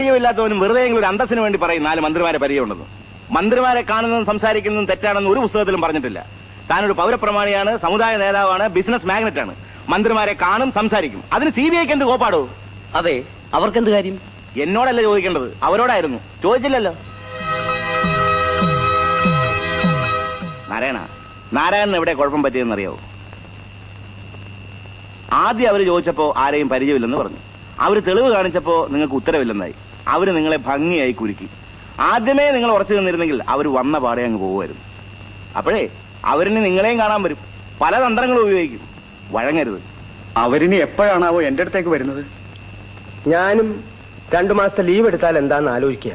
പരിചയമില്ലാത്തവനും വെറുതെ ഒരു അന്തസ്സിന് വേണ്ടി പറയും 4 മന്ത്രിമാരെ പരിചയമുണ്ടെന്ന്. മന്ത്രിമാരെ കാണുന്നതും സംസാരിക്കുന്നതും തെറ്റാണെന്ന് ഒരു പുസ്തകത്തിലും പറഞ്ഞിട്ടില്ല. താനൊരു പൗരപ്രമാണിയാണ്, സമുദായ നേതാവാണ്, ബിസിനസ് മാഗ്നറ്റാണ്. മന്ത്രിമാരെ കാണും, സംസാരിക്കും. അതിന് CBIക്ക് എന്ത് കോപ്പാടോ? അതെ, അവർക്കെന്ത് കാര്യം? എന്നോടല്ല ചോദിക്കേണ്ടത്, അവരോടായിരുന്നു. ചോദിച്ചില്ലല്ലോ. നാരായണൻ എവിടെ കുഴപ്പം പറ്റിയെന്നറിയാവോ? ആദ്യം അവര് ചോദിച്ചപ്പോ ആരെയും പരിചയമില്ലെന്ന് പറഞ്ഞു. അവര് തെളിവ് കാണിച്ചപ്പോ നിങ്ങൾക്ക് ഉത്തരവില്ലെന്നായി. അവര് നിങ്ങളെ ഭംഗിയായി കുരുക്കി. ആദ്യമേ നിങ്ങൾ ഉറച്ചു നിന്നിരുന്നെങ്കിൽ അവർ വന്ന പാടെ അങ്ങ് പോകുമായിരുന്നു. അപ്പോഴേ അവരിനി നിങ്ങളെയും കാണാൻ വരും. പല തന്ത്രങ്ങളും ഉപയോഗിക്കും. വഴങ്ങരുത്. അവരിനി എപ്പോഴാണാവോ എന്റെ അടുത്തേക്ക് വരുന്നത്? ഞാനും 2 മാസത്തെ ലീവ് എടുത്താൽ എന്താന്ന് ആലോചിക്കുക.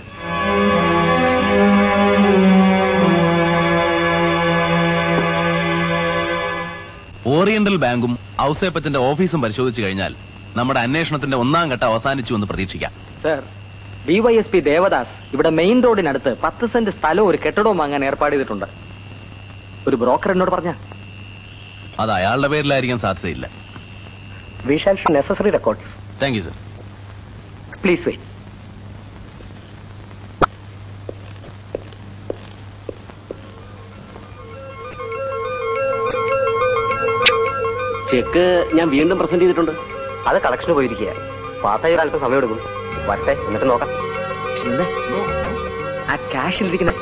ഓറിയന്റൽ ബാങ്കും ഔസേപ്പച്ചന്റെ ഓഫീസും പരിശോധിച്ചു കഴിഞ്ഞാൽ നമ്മുടെ അന്വേഷണത്തിന്റെ 1ാം ഘട്ടം അവസാനിച്ചു എന്ന് പ്രതീക്ഷിക്കാം. സർ, DYSP ദേവദാസ് ഇവിടെ മെയിൻ റോഡിനടുത്ത് 10 സെന്റ് സ്ഥലവും ഒരു കെട്ടിടവും വാങ്ങാൻ ഏർപ്പാട് ചെയ്തിട്ടുണ്ട്. ഒരു ബ്രോക്കർ എന്നോട് പറഞ്ഞ അത് അയാളുടെ പേരിലായിരിക്കാൻ സാധ്യതയില്ല. We shall show necessary records. Thank you, sir. Please wait. Check ഞാൻ വീണ്ടും പ്രസന്റ് ചെയ്തിട്ടുണ്ട്. അത് കളക്ഷന് പോയിരിക്കുക. പാസ്സായ ഒരാൾക്ക് സമയം എടുക്കും. വരട്ടെ, എന്നിട്ട് നോക്കാം. ആ ക്യാഷിലിരിക്കുന്ന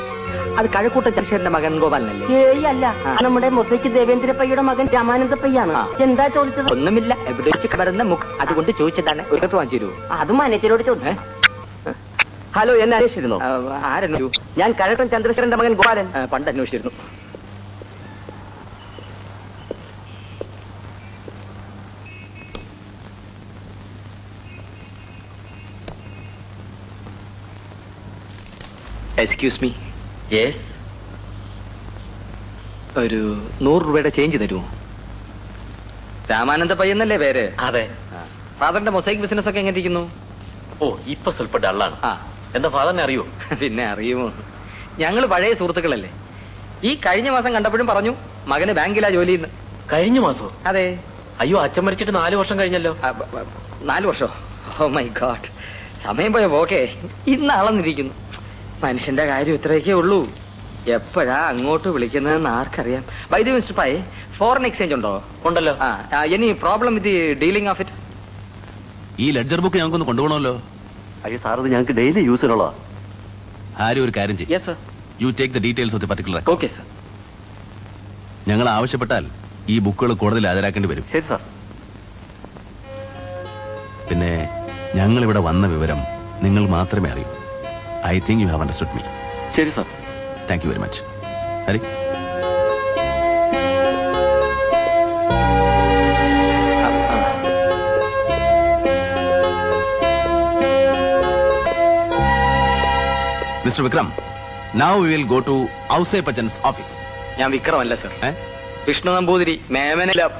അത് കഴക്കൂട്ട ചർച്ചന്റെ മകൻ ഗോപാലനല്ലേ? ഏയ് അല്ല, നമ്മുടെ മൊസൈക്ക് ദേവേന്ദ്രപ്പയ്യയുടെ മകൻ രാമാനന്ദപ്പയ്യാണ്. എന്താ ചോദിച്ചത്? ഒന്നുമില്ല, എവിടെ വെച്ച് വരുന്ന മുഖം അതുകൊണ്ട് ചോദിച്ചതാണ്. ഒരു കെട്ട് വാങ്ങിച്ചു തരുമോ? അത് മാനേജരോട് ചോദിച്ചേ. ഹലോ, എന്നെ അന്വേഷിച്ചിരുന്നോ? ആരന്വേഷിച്ചു? ഞാൻ കഴക്കം ചന്ദ്രശേഖരന്റെ മകൻ ഗോപാലൻ. പണ്ട് അന്വേഷിച്ചിരുന്നു. Excuse me. യെസ്. ഒരു 100 രൂപയുടെ ചേഞ്ച് തരുമോ? രാമാനന്ദ പയ്യെന്നല്ലേ പേര്? അതെ. ഫാദറിന്റെ മൊസൈക്ക് ബിസിനസ് ഒക്കെ എങ്ങനെ ഇരിക്കുന്നു? ഓ, ഇപ്പൊ സ്വല്പ ഡള്ളാണ്. എന്താ ഫാദറിനെ അറിയോ? പിന്നെ അറിയുമോ, ഞങ്ങള് പഴയ സുഹൃത്തുക്കളല്ലേ. ഈ കഴിഞ്ഞ മാസം കണ്ടപ്പോഴും പറഞ്ഞു മകന് ബാങ്കിലാ ജോലി. കഴിഞ്ഞ മാസോ? അതെ. അയ്യോ, അച്ഛൻ മരിച്ചിട്ട് 4 വർഷം കഴിഞ്ഞല്ലോ. 4 വർഷോ? ഓ മൈ ഗോഡ്, സമയം പോയോ? ഓക്കെ, ഇന്ന് അളന്നിരിക്കുന്നു. മനുഷ്യന്റെ കാര്യം ഇത്രയൊക്കെ ഉള്ളൂ. എപ്പോഴാ അങ്ങോട്ട് വിളിക്കുന്നതെന്ന് ആർക്കറിയാം. By the way mister Pai, foreign exchange ഉണ്ടോ? ഉണ്ടല്ലോ. Any problem with dealing of it? ഈ ലെഡ്ജർ ബുക്ക് ഞങ്ങൾക്കൊന്ന് കൊണ്ടുപോകണമല്ലോ. അയ്യോ സാർ, ഇത് ഞങ്ങൾക്ക് ഡെയിലി യൂസിനുള്ള. ആരും ഒരു കാര്യം ചെയ്യും. Yes sir. You take the details of the particular. Okay sir. ഞങ്ങൾ ആവശ്യപ്പെട്ടാൽ ഈ ബുക്കുകൾ കൂടുതൽ ഹാജരാക്കേണ്ടി വരും. ശരി സാർ. പിന്നെ ഞങ്ങൾ ഇവിടെ വന്ന വിവരം നിങ്ങൾ മാത്രമേ അറിയൂ. I think you have understood me. ശരി sir. Thank you very much. Hari? Mr. Vikram, now we will go to Ausaipachan's office. ഞാൻ വിക്രം അല്ല സർ, വിഷ്ണു നമ്പൂതിരി. മേമനല്ല.